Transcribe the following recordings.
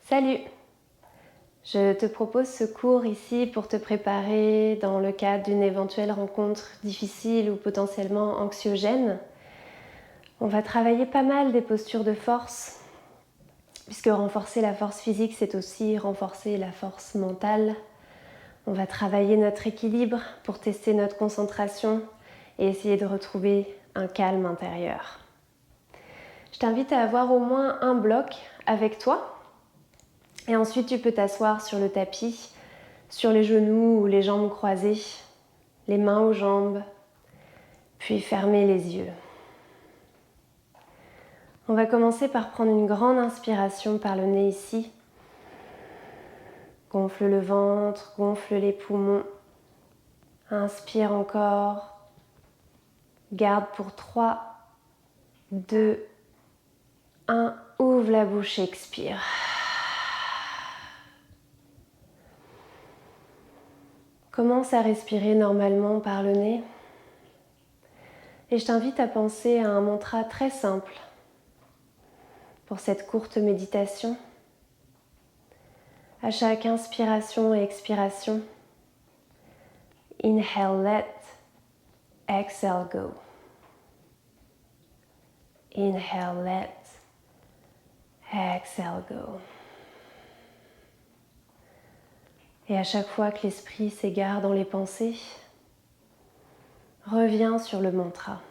Salut! Je te propose ce cours ici pour te préparer dans le cadre d'une éventuelle rencontre difficile ou potentiellement anxiogène. On va travailler pas mal des postures de force, puisque renforcer la force physique, c'est aussi renforcer la force mentale. On va travailler notre équilibre pour tester notre concentration et essayer de retrouver un calme intérieur. Je t'invite à avoir au moins un bloc avec toi. Et ensuite, tu peux t'asseoir sur le tapis, sur les genoux ou les jambes croisées, les mains aux jambes, puis fermer les yeux. On va commencer par prendre une grande inspiration par le nez ici. Gonfle le ventre, gonfle les poumons. Inspire encore. Garde pour 3, 2, 1. Ouvre la bouche et expire. Commence à respirer normalement par le nez. Et je t'invite à penser à un mantra très simple pour cette courte méditation. À chaque inspiration et expiration, inhale let, exhale go. Inhale let, exhale go. Et à chaque fois que l'esprit s'égare dans les pensées, reviens sur le mantra,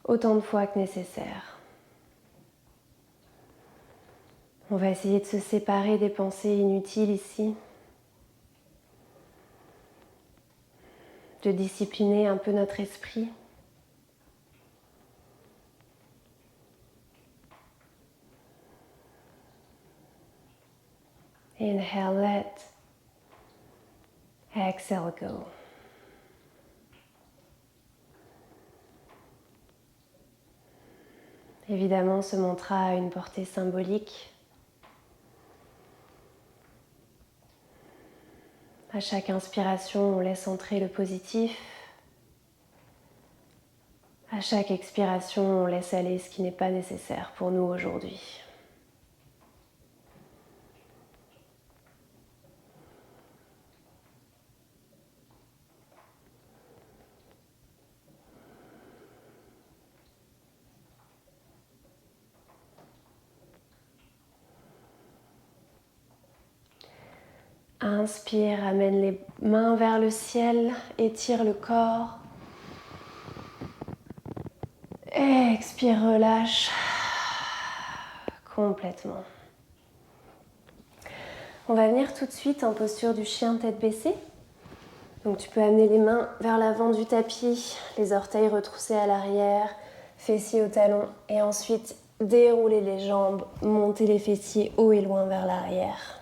autant de fois que nécessaire. On va essayer de se séparer des pensées inutiles ici, de discipliner un peu notre esprit. Inhale let, exhale go. Évidemment, ce mantra a une portée symbolique. À chaque inspiration, on laisse entrer le positif. À chaque expiration, on laisse aller ce qui n'est pas nécessaire pour nous aujourd'hui. Inspire, amène les mains vers le ciel, étire le corps. Expire, relâche complètement. On va venir tout de suite en posture du chien tête baissée. Donc tu peux amener les mains vers l'avant du tapis, les orteils retroussés à l'arrière, fessiers au talon et ensuite dérouler les jambes, monter les fessiers haut et loin vers l'arrière.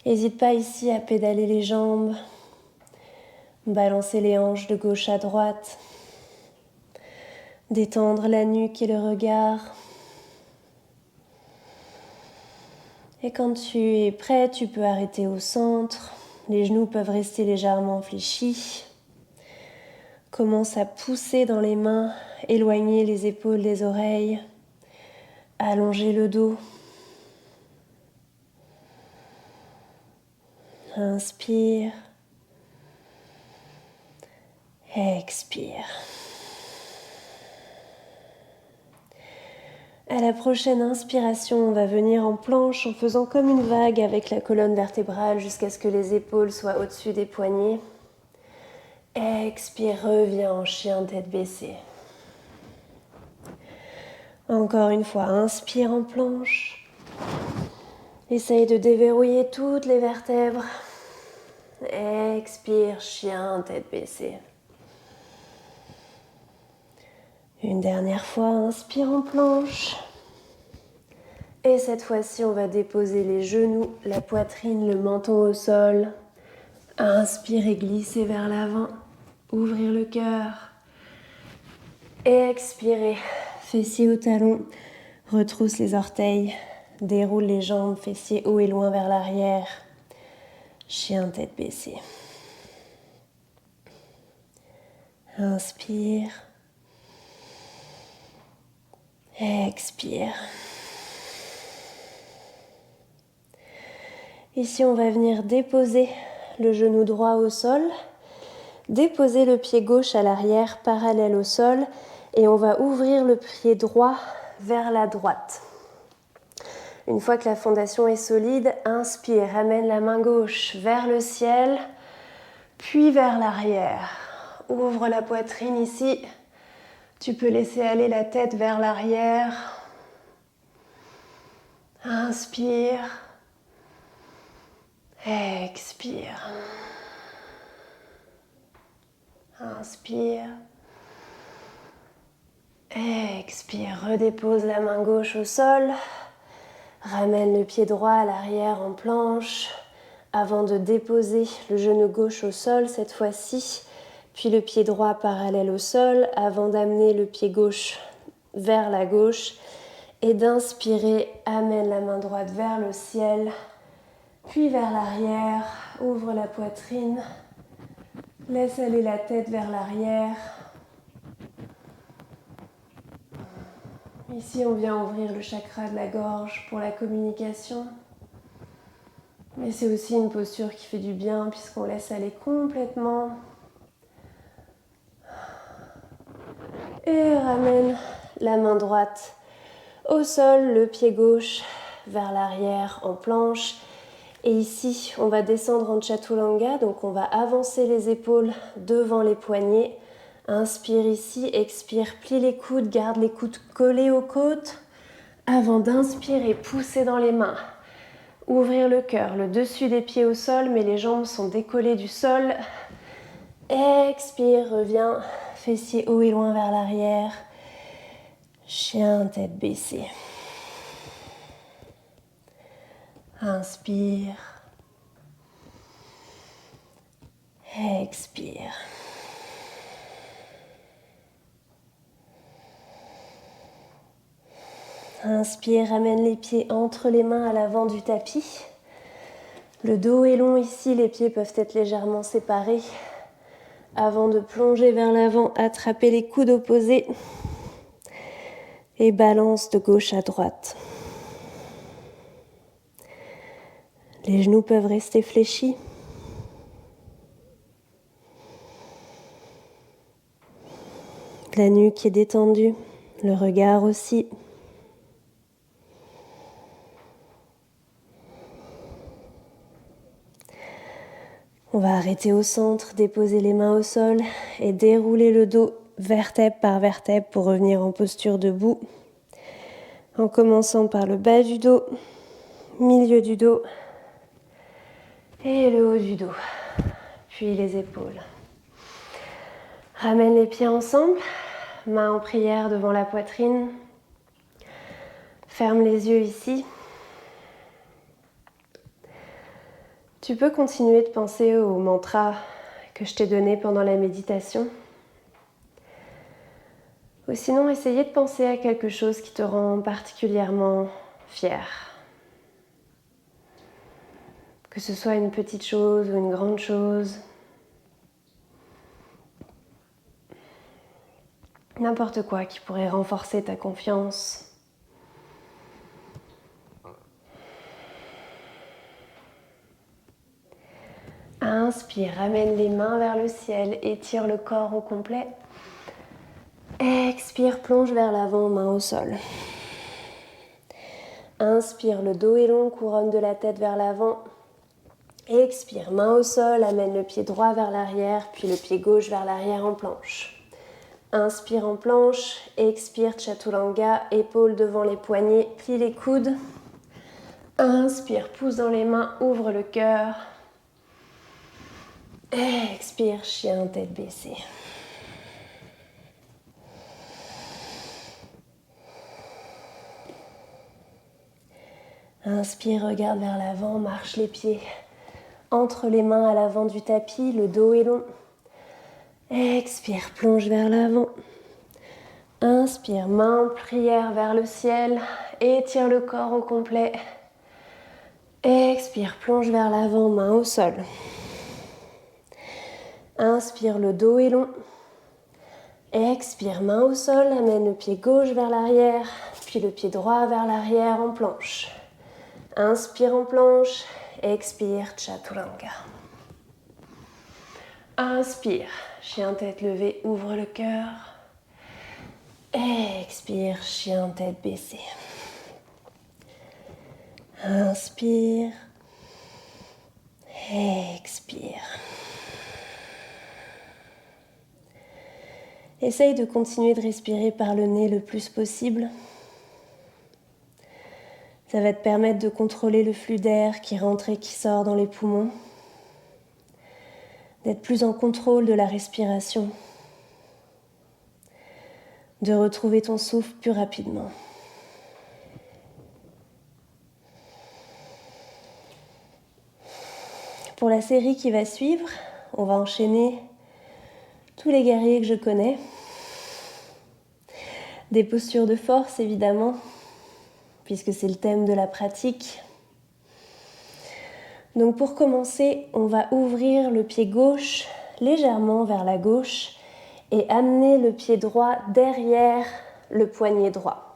N'hésite pas ici à pédaler les jambes, balancer les hanches de gauche à droite, détendre la nuque et le regard. Et quand tu es prêt, tu peux arrêter au centre. Les genoux peuvent rester légèrement fléchis. Commence à pousser dans les mains, éloigner les épaules des oreilles, allonger le dos. Inspire. Expire. À la prochaine inspiration, on va venir en planche en faisant comme une vague avec la colonne vertébrale jusqu'à ce que les épaules soient au-dessus des poignets. Expire, reviens en chien tête baissée. Encore une fois, inspire en planche. Essaye de déverrouiller toutes les vertèbres. Expire, chien tête baissée. Une dernière fois, inspire en planche. Et cette fois-ci, on va déposer les genoux, la poitrine, le menton au sol. Inspire et glisser vers l'avant. Ouvrir le cœur. Expirer. Fessiers au talon. Retrousse les orteils. Déroule les jambes, fessiers haut et loin vers l'arrière. Chien tête baissée. Inspire. Expire. Ici, on va venir déposer le genou droit au sol, déposer le pied gauche à l'arrière, parallèle au sol, et on va ouvrir le pied droit vers la droite. Une fois que la fondation est solide, inspire, ramène la main gauche vers le ciel, puis vers l'arrière. Ouvre la poitrine ici. Tu peux laisser aller la tête vers l'arrière. Inspire. Expire. Inspire. Expire. Redépose la main gauche au sol. Ramène le pied droit à l'arrière en planche avant de déposer le genou gauche au sol cette fois-ci, puis le pied droit parallèle au sol avant d'amener le pied gauche vers la gauche et d'inspirer, amène la main droite vers le ciel, puis vers l'arrière, ouvre la poitrine, laisse aller la tête vers l'arrière. Ici, on vient ouvrir le chakra de la gorge pour la communication. Mais c'est aussi une posture qui fait du bien puisqu'on laisse aller complètement. Et ramène la main droite au sol, le pied gauche vers l'arrière en planche. Et ici, on va descendre en Chaturanga, donc on va avancer les épaules devant les poignets. Inspire ici, expire, plie les coudes, garde les coudes collés aux côtes. Avant d'inspirer, pousser dans les mains. Ouvrir le cœur, le dessus des pieds au sol, mais les jambes sont décollées du sol. Expire, reviens, fessiers haut et loin vers l'arrière. Chien, tête baissée. Inspire. Expire. Inspire, ramène les pieds entre les mains à l'avant du tapis. Le dos est long ici, les pieds peuvent être légèrement séparés. Avant de plonger vers l'avant, attrapez les coudes opposés et balance de gauche à droite. Les genoux peuvent rester fléchis. La nuque est détendue, le regard aussi. On va arrêter au centre, déposer les mains au sol et dérouler le dos vertèbre par vertèbre pour revenir en posture debout. En commençant par le bas du dos, milieu du dos et le haut du dos. Puis les épaules. Ramène les pieds ensemble, mains en prière devant la poitrine. Ferme les yeux ici. Tu peux continuer de penser au mantra que je t'ai donné pendant la méditation. Ou sinon, essayer de penser à quelque chose qui te rend particulièrement fier. Que ce soit une petite chose ou une grande chose. N'importe quoi qui pourrait renforcer ta confiance. Inspire, ramène les mains vers le ciel, étire le corps au complet. Expire, plonge vers l'avant, main au sol. Inspire, le dos est long, couronne de la tête vers l'avant. Expire, main au sol, amène le pied droit vers l'arrière, puis le pied gauche vers l'arrière en planche. Inspire en planche, expire, Chaturanga, épaules devant les poignets, plie les coudes. Inspire, pousse dans les mains, ouvre le cœur. Expire, chien, tête baissée. Inspire, regarde vers l'avant, marche les pieds entre les mains à l'avant du tapis, le dos est long. Expire, plonge vers l'avant. Inspire, main, prière vers le ciel, étire le corps au complet. Expire, plonge vers l'avant, main au sol. Inspire, le dos est long. Expire, main au sol, amène le pied gauche vers l'arrière, puis le pied droit vers l'arrière en planche. Inspire en planche, expire, Chaturanga. Inspire, chien tête levée, ouvre le cœur. Expire, chien tête baissée. Inspire, expire. Essaye de continuer de respirer par le nez le plus possible. Ça va te permettre de contrôler le flux d'air qui rentre et qui sort dans les poumons, d'être plus en contrôle de la respiration, de retrouver ton souffle plus rapidement. Pour la série qui va suivre, on va enchaîner tous les guerriers que je connais. Des postures de force, évidemment, puisque c'est le thème de la pratique. Donc pour commencer, on va ouvrir le pied gauche légèrement vers la gauche et amener le pied droit derrière le poignet droit.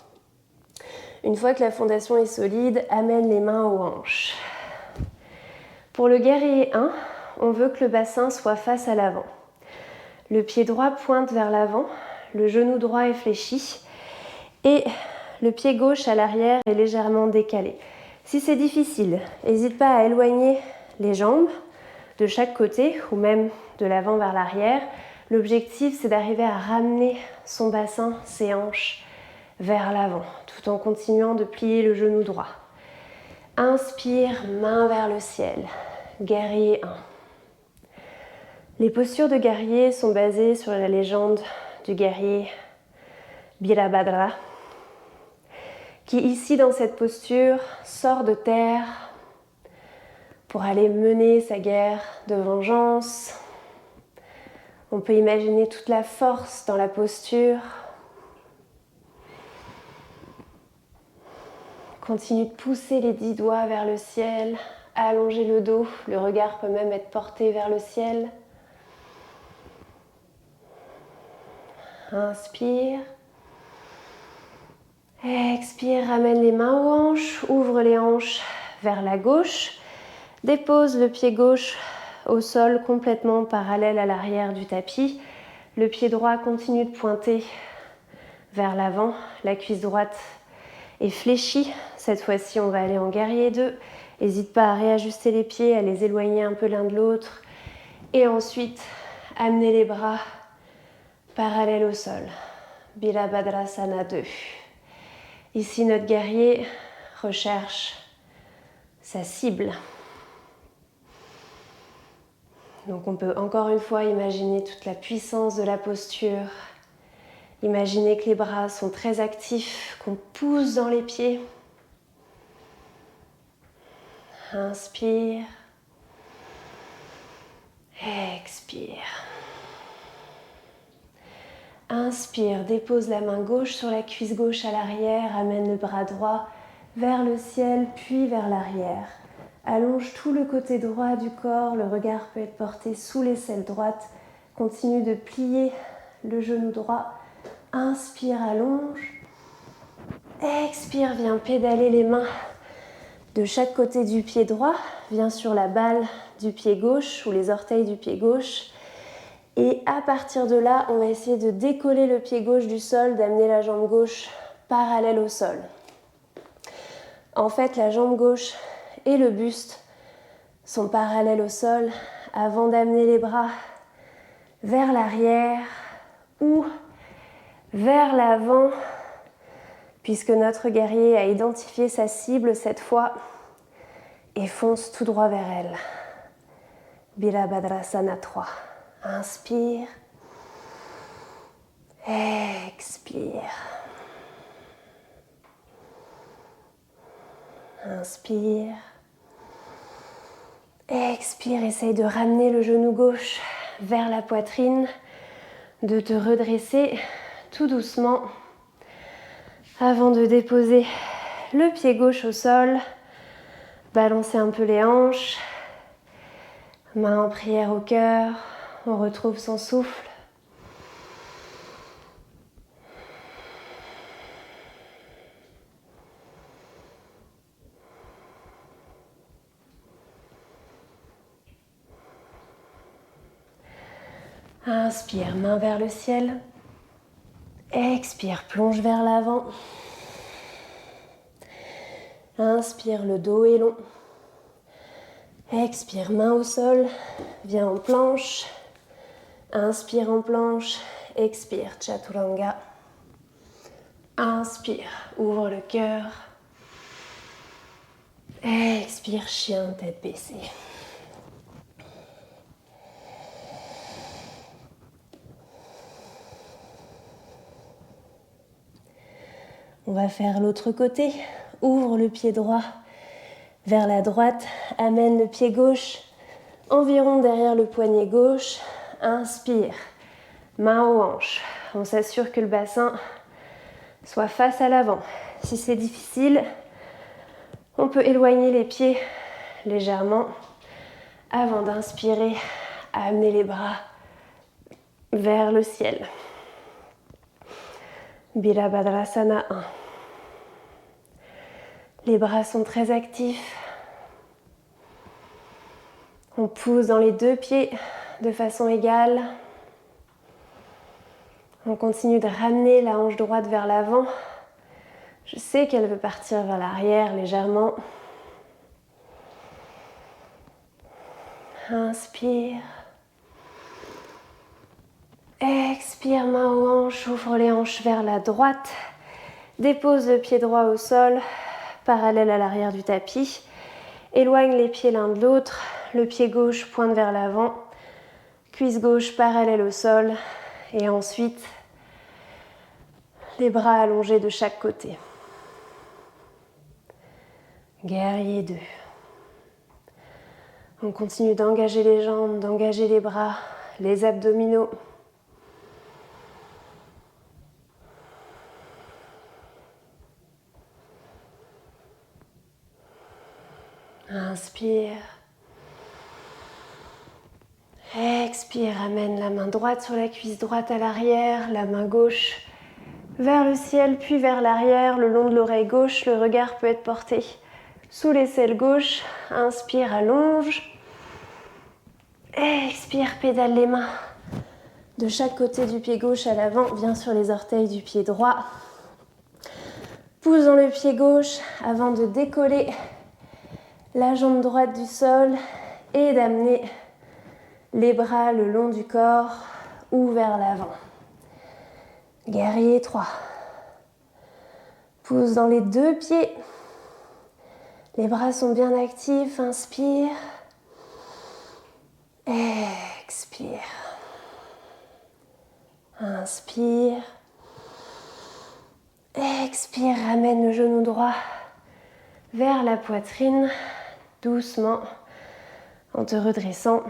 Une fois que la fondation est solide, amène les mains aux hanches. Pour le guerrier 1, on veut que le bassin soit face à l'avant. Le pied droit pointe vers l'avant, le genou droit est fléchi et le pied gauche à l'arrière est légèrement décalé. Si c'est difficile, n'hésite pas à éloigner les jambes de chaque côté ou même de l'avant vers l'arrière. L'objectif, c'est d'arriver à ramener son bassin, ses hanches vers l'avant, tout en continuant de plier le genou droit. Inspire, main vers le ciel. Guerrier 1. Les postures de guerrier sont basées sur la légende du guerrier Birabhadra, qui ici dans cette posture sort de terre pour aller mener sa guerre de vengeance. On peut imaginer toute la force dans la posture. Continue de pousser les 10 doigts vers le ciel, allonger le dos, le regard peut même être porté vers le ciel. Inspire. Expire, ramène les mains aux hanches, ouvre les hanches vers la gauche, dépose le pied gauche au sol complètement parallèle à l'arrière du tapis. Le pied droit continue de pointer vers l'avant, la cuisse droite est fléchie. Cette fois-ci, on va aller en guerrier 2. N'hésite pas à réajuster les pieds, à les éloigner un peu l'un de l'autre. Et ensuite, amener les bras parallèles au sol. Birabhadrasana 2. Ici, notre guerrier recherche sa cible. Donc on peut encore une fois imaginer toute la puissance de la posture. Imaginer que les bras sont très actifs, qu'on pousse dans les pieds. Inspire. Expire. Inspire, dépose la main gauche sur la cuisse gauche à l'arrière, amène le bras droit vers le ciel, puis vers l'arrière. Allonge tout le côté droit du corps, le regard peut être porté sous l'aisselle droite. Continue de plier le genou droit. Inspire, allonge. Expire, viens pédaler les mains de chaque côté du pied droit. Viens sur la balle du pied gauche ou les orteils du pied gauche. Et à partir de là, on va essayer de décoller le pied gauche du sol, d'amener la jambe gauche parallèle au sol. En fait, la jambe gauche et le buste sont parallèles au sol avant d'amener les bras vers l'arrière ou vers l'avant, puisque notre guerrier a identifié sa cible cette fois et fonce tout droit vers elle. Birabhadrasana 3. Inspire. Expire. Inspire. Expire, essaye de ramener le genou gauche vers la poitrine, de te redresser tout doucement avant de déposer le pied gauche au sol, balancer un peu les hanches, main en prière au cœur, on retrouve son souffle. Inspire, main vers le ciel. Expire, plonge vers l'avant. Inspire, le dos est long. Expire, main au sol. Viens en planche. Inspire en planche. Expire, chaturanga. Inspire, ouvre le cœur. Expire, chien, tête baissée. On va faire l'autre côté. Ouvre le pied droit vers la droite. Amène le pied gauche environ derrière le poignet gauche. Inspire. Main aux hanches. On s'assure que le bassin soit face à l'avant. Si c'est difficile, on peut éloigner les pieds légèrement avant d'inspirer, amener les bras vers le ciel. Birabhadrasana 1. Les bras sont très actifs. On pousse dans les deux pieds de façon égale. On continue de ramener la hanche droite vers l'avant. Je sais qu'elle veut partir vers l'arrière légèrement. Inspire. Expire, main aux hanches, ouvre les hanches vers la droite. Dépose le pied droit au sol, parallèle à l'arrière du tapis. Éloigne les pieds l'un de l'autre. Le pied gauche pointe vers l'avant. Cuisse gauche parallèle au sol. Et ensuite, les bras allongés de chaque côté. Guerrier 2. On continue d'engager les jambes, d'engager les bras, les abdominaux. Inspire. Expire, amène la main droite sur la cuisse droite à l'arrière, la main gauche vers le ciel puis vers l'arrière, le long de l'oreille gauche. Le regard peut être porté sous l'aisselle gauche. Inspire, allonge. Expire, pédale les mains de chaque côté du pied gauche à l'avant. Viens sur les orteils du pied droit. Pousse dans le pied gauche avant de décoller la jambe droite du sol et d'amener les bras le long du corps ou vers l'avant. Guerrier 3. Pousse dans les deux pieds. Les bras sont bien actifs. Inspire. Expire. Inspire. Expire. Ramène le genou droit vers la poitrine. Doucement, en te redressant,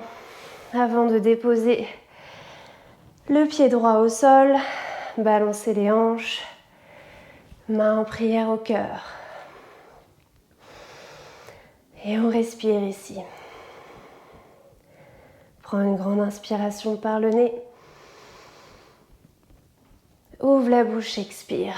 avant de déposer le pied droit au sol, balancer les hanches, main en prière au cœur. Et on respire ici. Prends une grande inspiration par le nez. Ouvre la bouche, expire.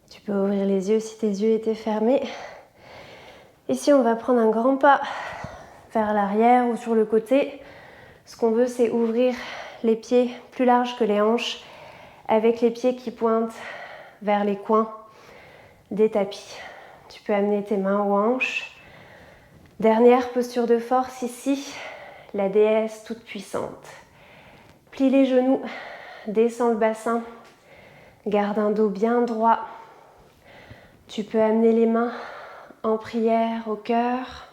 Tu peux ouvrir les yeux si tes yeux étaient fermés. Ici, on va prendre un grand pas vers l'arrière ou sur le côté. Ce qu'on veut, c'est ouvrir les pieds plus larges que les hanches avec les pieds qui pointent vers les coins des tapis. Tu peux amener tes mains aux hanches. Dernière posture de force ici, la déesse toute puissante. Plie les genoux, descends le bassin, garde un dos bien droit. Tu peux amener les mains en prière au cœur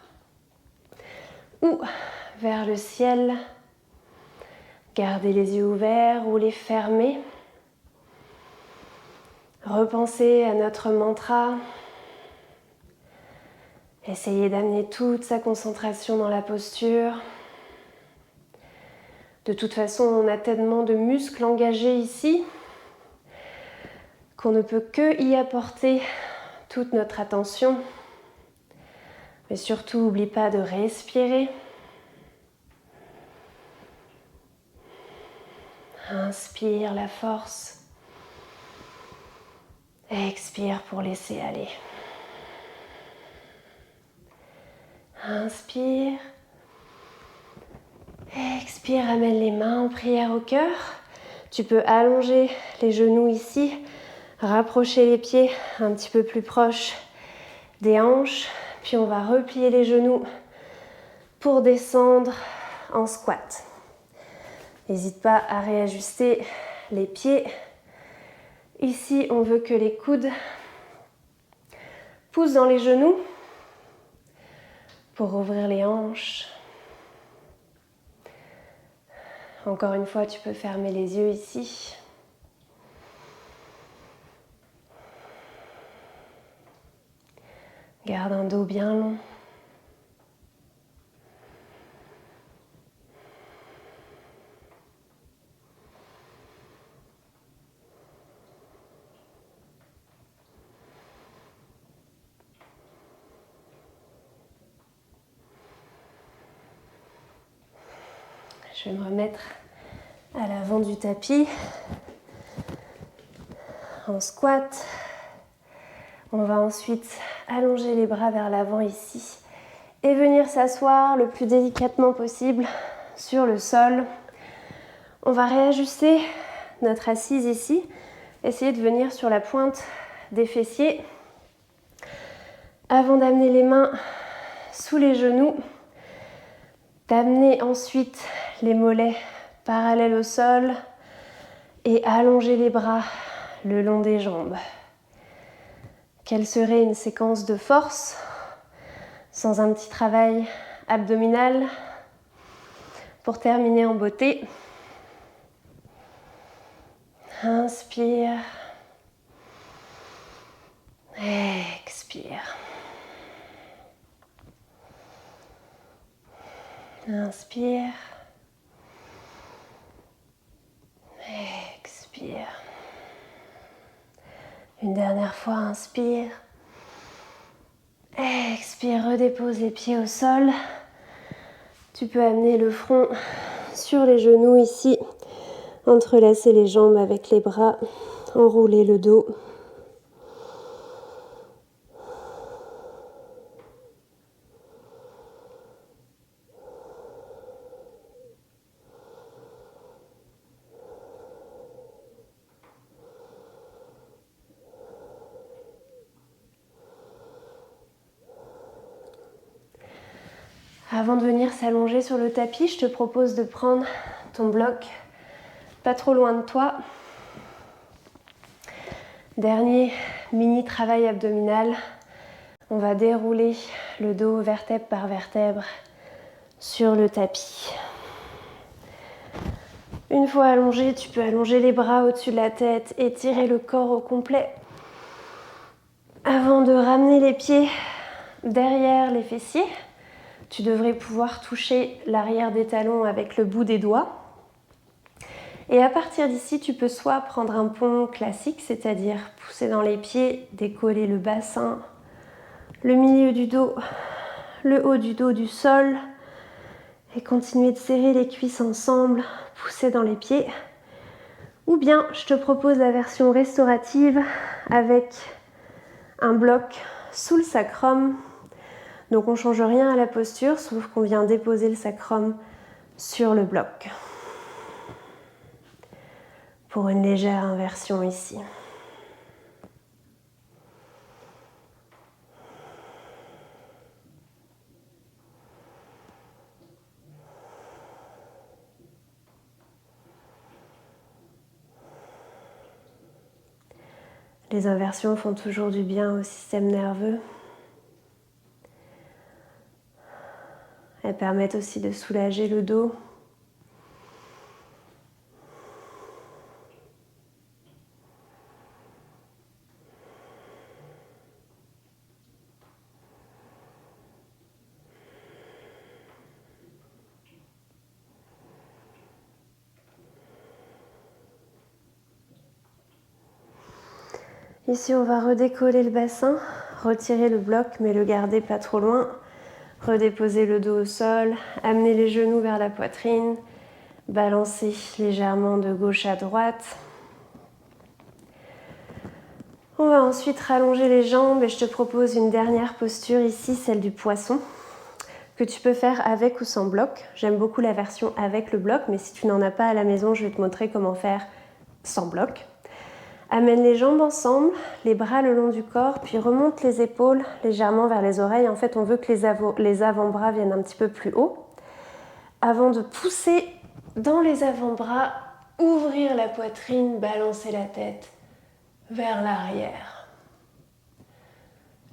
ou vers le ciel. Gardez les yeux ouverts ou les fermer. Repensez à notre mantra. Essayez d'amener toute sa concentration dans la posture. De toute façon, on a tellement de muscles engagés ici qu'on ne peut que y apporter toute notre attention. Mais surtout, n'oublie pas de respirer. Inspire la force. Expire pour laisser aller. Inspire. Expire, ramène les mains en prière au cœur. Tu peux allonger les genoux ici, rapprocher les pieds un petit peu plus proches des hanches. Puis on va replier les genoux pour descendre en squat. N'hésite pas à réajuster les pieds. Ici, on veut que les coudes poussent dans les genoux pour ouvrir les hanches. Encore une fois, tu peux fermer les yeux ici. Garde un dos bien long. Je vais me remettre à l'avant du tapis, en squat. On va ensuite allonger les bras vers l'avant ici et venir s'asseoir le plus délicatement possible sur le sol. On va réajuster notre assise ici, essayer de venir sur la pointe des fessiers avant d'amener les mains sous les genoux, d'amener ensuite les mollets parallèles au sol et allonger les bras le long des jambes. Quelle serait une séquence de force sans un petit travail abdominal pour terminer en beauté? Inspire. Expire. Inspire. Expire. Une dernière fois, inspire. Expire, redépose les pieds au sol. Tu peux amener le front sur les genoux ici, entrelacer les jambes avec les bras, enrouler le dos. Avant de venir s'allonger sur le tapis, je te propose de prendre ton bloc pas trop loin de toi. Dernier mini travail abdominal. On va dérouler le dos vertèbre par vertèbre sur le tapis. Une fois allongé, tu peux allonger les bras au-dessus de la tête, étirer le corps au complet. Avant de ramener les pieds derrière les fessiers, tu devrais pouvoir toucher l'arrière des talons avec le bout des doigts. Et à partir d'ici, tu peux soit prendre un pont classique, c'est-à-dire pousser dans les pieds, décoller le bassin, le milieu du dos, le haut du dos du sol, et continuer de serrer les cuisses ensemble, pousser dans les pieds. Ou bien, je te propose la version restaurative avec un bloc sous le sacrum. Donc on ne change rien à la posture, sauf qu'on vient déposer le sacrum sur le bloc. Pour une légère inversion ici. Les inversions font toujours du bien au système nerveux. Elles permettent aussi de soulager le dos. Ici, on va redécoller le bassin, retirer le bloc, mais le garder pas trop loin. Redéposer le dos au sol, amener les genoux vers la poitrine, balancer légèrement de gauche à droite. On va ensuite rallonger les jambes et je te propose une dernière posture ici, celle du poisson, que tu peux faire avec ou sans bloc. J'aime beaucoup la version avec le bloc, mais si tu n'en as pas à la maison, je vais te montrer comment faire sans bloc. Amène les jambes ensemble, les bras le long du corps, puis remonte les épaules légèrement vers les oreilles. En fait, on veut que les avant-bras viennent un petit peu plus haut. Avant de pousser dans les avant-bras, ouvrir la poitrine, balancer la tête vers l'arrière.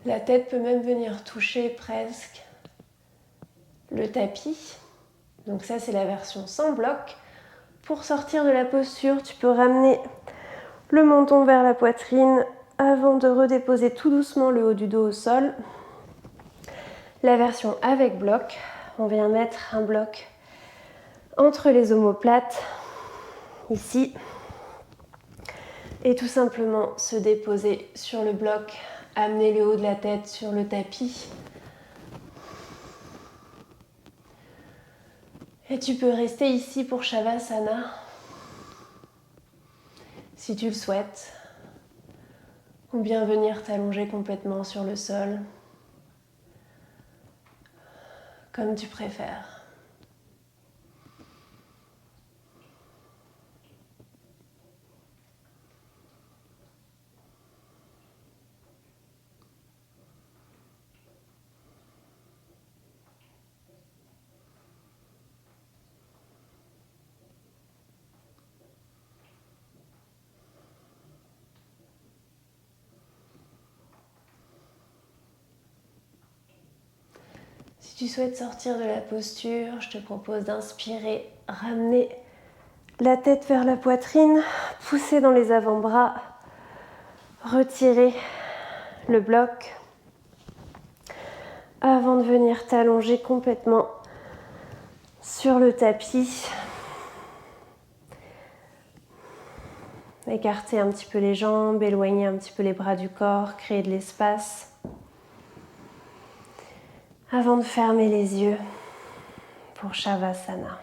La tête peut même venir toucher presque le tapis. Donc ça, c'est la version sans bloc. Pour sortir de la posture, tu peux ramener le menton vers la poitrine avant de redéposer tout doucement le haut du dos au sol. La version avec bloc, on vient mettre un bloc entre les omoplates, ici, et tout simplement se déposer sur le bloc, amener le haut de la tête sur le tapis. Et tu peux rester ici pour Shavasana, si tu le souhaites, ou bien venir t'allonger complètement sur le sol, comme tu préfères. Si tu souhaites sortir de la posture, je te propose d'inspirer, ramener la tête vers la poitrine, pousser dans les avant-bras, retirer le bloc avant de venir t'allonger complètement sur le tapis. Écarter un petit peu les jambes, éloigner un petit peu les bras du corps, créer de l'espace. Avant de fermer les yeux pour Shavasana.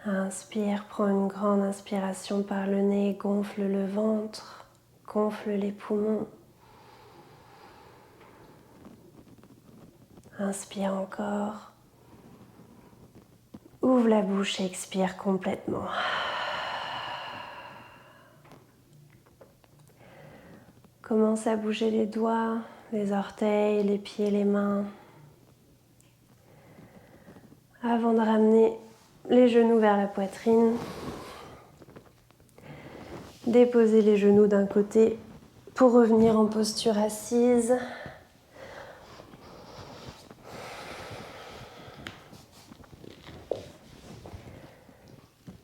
Inspire, prends une grande inspiration par le nez, gonfle le ventre, gonfle les poumons. Inspire encore. Ouvre la bouche et expire complètement. Commence à bouger les doigts, les orteils, les pieds, les mains. Avant de ramener les genoux vers la poitrine. Déposer les genoux d'un côté pour revenir en posture assise.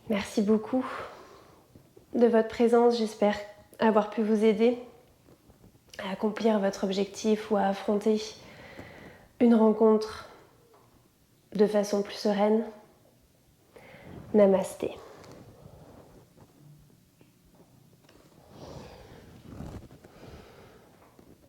Merci beaucoup de votre présence. J'espère avoir pu vous aider à accomplir votre objectif ou à affronter une rencontre de façon plus sereine. Namasté.